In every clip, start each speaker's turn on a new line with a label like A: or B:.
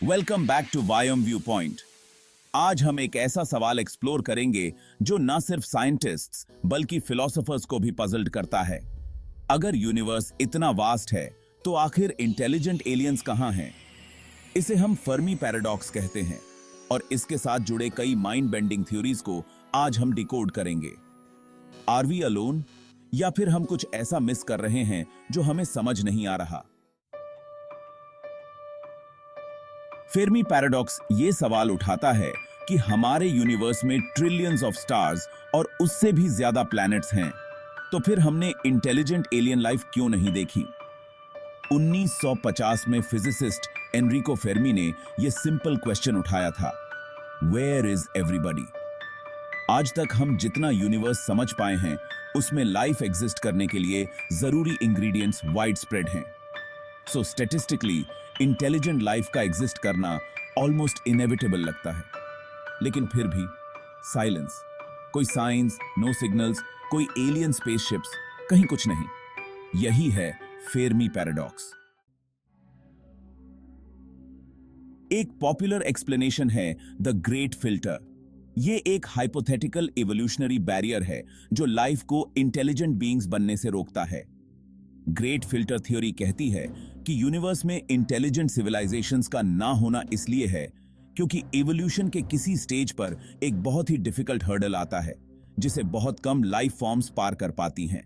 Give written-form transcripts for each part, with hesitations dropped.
A: Welcome back to Vayam view point. आज हम एक ऐसा सवाल एक्सप्लोर करेंगे जो न सिर्फ साइंटिस्ट्स बल्कि फिलोसोफर्स को भी पजल्ड करता है। अगर यूनिवर्स इतना वास्ट है तो आखिर इंटेलिजेंट एलियंस कहां हैं? इसे हम फर्मी पैराडॉक्स कहते हैं और इसके साथ जुड़े कई माइंड बेंडिंग थ्योरीज को आज हम डिकोड करेंगे। आर वी अलोन, या फिर हम कुछ ऐसा मिस कर रहे हैं जो हमें समझ नहीं आ रहा? फेर्मी पैराडॉक्स ये सवाल उठाता है कि हमारे यूनिवर्स में ट्रिलियंस ऑफ स्टार्स और उससे भी ज्यादा प्लैनेट्स हैं, तो फिर हमने इंटेलिजेंट एलियन लाइफ क्यों नहीं देखी? 1950 में फिजिसिस्ट एनरिको फेर्मी ने यह सिंपल क्वेश्चन उठाया था, वेयर इज एवरीबॉडी? आज तक हम जितना यूनिवर्स समझ पाए हैं उसमें लाइफ एग्जिस्ट करने के लिए जरूरी इंग्रेडिएंट्स वाइड स्प्रेड हैं। सो स्टैटिस्टिकली इंटेलिजेंट लाइफ का एग्जिस्ट करना ऑलमोस्ट इनएविटेबल लगता है, लेकिन फिर भी साइलेंस, कोई साइंस, नो सिग्नल्स, कोई एलियन स्पेसशिप्स, कहीं कुछ नहीं। यही है फेर्मी पैराडॉक्स। एक पॉपुलर एक्सप्लेनेशन है द ग्रेट फिल्टर। ये एक हाइपोथेटिकल इवोल्यूशनरी बैरियर है जो लाइफ को इंटेलिजेंट बीइंग्स बनने से रोकता है। ग्रेट फिल्टर थ्योरी कहती है कि यूनिवर्स में इंटेलिजेंट सिविलाइजेशंस का ना होना इसलिए है क्योंकि इवोल्यूशन के किसी स्टेज पर एक बहुत ही डिफिकल्ट हर्डल आता है जिसे बहुत कम लाइफ फॉर्म्स पार कर पाती हैं।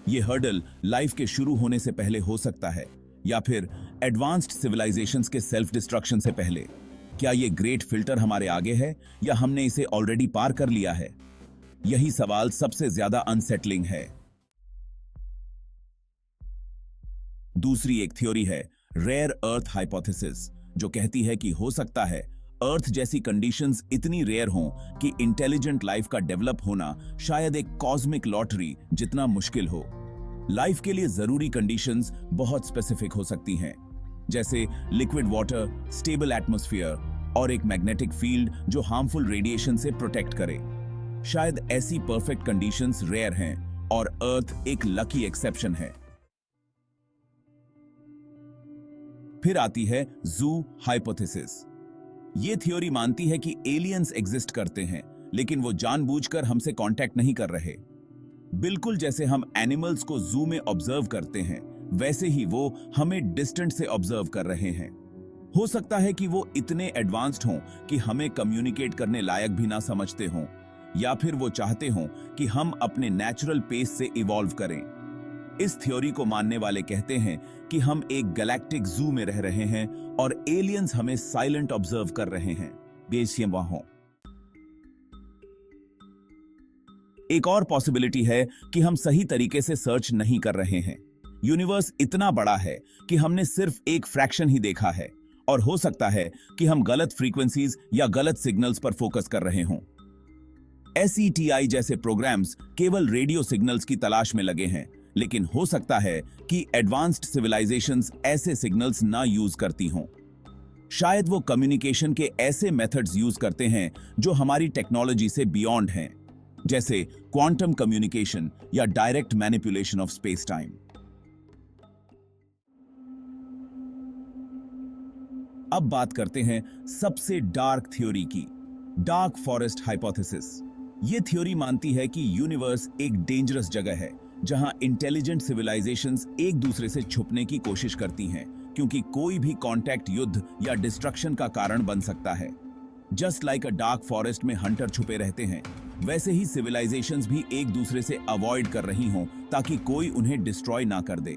A: यह हर्डल लाइफ के शुरू होने से पहले हो सकता है या फिर एडवांस्ड सिविलाइजेशंस के सेल्फ डिस्ट्रक्शन से पहले। क्या यह ग्रेट फिल्टर हमारे आगे है या हमने इसे ऑलरेडी पार कर लिया है? यही सवाल सबसे ज्यादा अनसेटलिंग है। दूसरी एक थ्योरी है रेयर अर्थ हाइपोथेसिस, जो कहती है कि हो सकता है अर्थ जैसी कंडीशंस इतनी रेयर हों कि इंटेलिजेंट लाइफ का डेवलप होना शायद एक कॉस्मिक लॉटरी जितना मुश्किल हो। लाइफ के लिए जरूरी कंडीशंस बहुत स्पेसिफिक हो सकती हैं, जैसे लिक्विड वाटर, स्टेबल एटमॉस्फेयर और एक मैग्नेटिक फील्ड जो हार्मफुल रेडिएशन से प्रोटेक्ट करे। शायद ऐसी परफेक्ट कंडीशंस रेयर हैं और अर्थ एक लकी एक्सेप्शन है। फिर आती है जू हाइपोथेसिस। यह थ्योरी मानती है कि एलियंस एग्जिस्ट करते हैं, लेकिन वो जानबूझकर हमसे कांटेक्ट नहीं कर रहे। बिल्कुल जैसे हम एनिमल्स को जू में ऑब्जर्व करते हैं, वैसे ही वो हमें डिस्टेंट से ऑब्जर्व कर रहे हैं। हो सकता है कि वो इतने एडवांस्ड हों कि हमें कम्युनिकेट करने लायक भी ना समझते हों, या फिर वो चाहते हों कि हम अपने नेचुरल पेस से इवॉल्व करें। इस थ्योरी को मानने वाले कहते हैं कि हम एक गैलेक्टिक जू में रह रहे हैं और एलियंस हमें साइलेंट ऑब्जर्व कर रहे हैं, बेशक वहां। एक और पॉसिबिलिटी है कि हम सही तरीके से सर्च नहीं कर रहे हैं। यूनिवर्स इतना बड़ा है कि हमने सिर्फ एक फ्रैक्शन ही देखा है, और हो सकता है कि हम गलत फ्रीक्वेंसीज या गलत सिग्नल्स पर फोकस कर रहे हों। SETI जैसे प्रोग्राम्स केवल रेडियो सिग्नल्स की तलाश में लगे हैं, लेकिन हो सकता है कि एडवांस्ड सिविलाइजेशंस ऐसे सिग्नल्स ना यूज करती हों। शायद वो कम्युनिकेशन के ऐसे मेथड्स यूज करते हैं जो हमारी टेक्नोलॉजी से बियॉन्ड हैं, जैसे क्वांटम कम्युनिकेशन या direct manipulation of space time. अब बात करते हैं सबसे डार्क थ्योरी की, डार्क फॉरेस्ट हाइपोथेसिस। यह थ्योरी मानती है कि यूनिवर्स एक डेंजरस जगह है जहां इंटेलिजेंट सिविलाइजेशंस एक दूसरे से छुपने की कोशिश करती हैं, क्योंकि कोई भी कांटेक्ट युद्ध या डिस्ट्रक्शन का कारण बन सकता है। जस्ट लाइक अ डार्क फॉरेस्ट में हंटर छुपे रहते हैं, वैसे ही सिविलाइजेशंस भी एक दूसरे से अवॉइड कर रही हों ताकि कोई उन्हें डिस्ट्रॉय ना कर दे।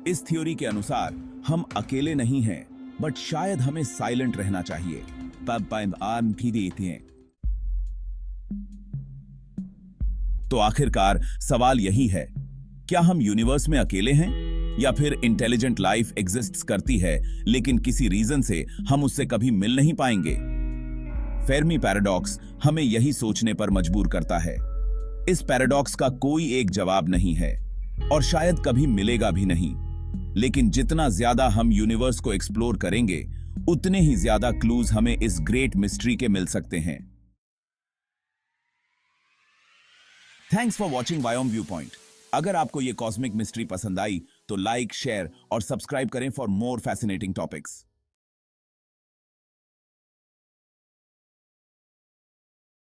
A: इस थ्योरी के अनुसार हम अकेले नहीं हैं, बट शायद हमें साइलेंट रहना चाहिए। आर्म भी देते हैं। तो आखिरकार सवाल यही है, क्या हम यूनिवर्स में अकेले हैं, या फिर इंटेलिजेंट लाइफ एग्जिस्ट्स करती है लेकिन किसी रीजन से हम उससे कभी मिल नहीं पाएंगे? फेर्मी पैराडॉक्स हमें यही सोचने पर मजबूर करता है। इस पैराडॉक्स का कोई एक जवाब नहीं है और शायद कभी मिलेगा भी नहीं, लेकिन जितना ज्यादा हम यूनिवर्स को एक्सप्लोर करेंगे उतने ही ज्यादा क्लूज हमें इस ग्रेट मिस्ट्री के मिल सकते हैं। Thanks for watching Vayam view point. अगर आपको यह कॉस्मिक मिस्ट्री पसंद आई तो लाइक, शेयर और सब्सक्राइब करें फॉर मोर फैसिनेटिंग टॉपिक्स।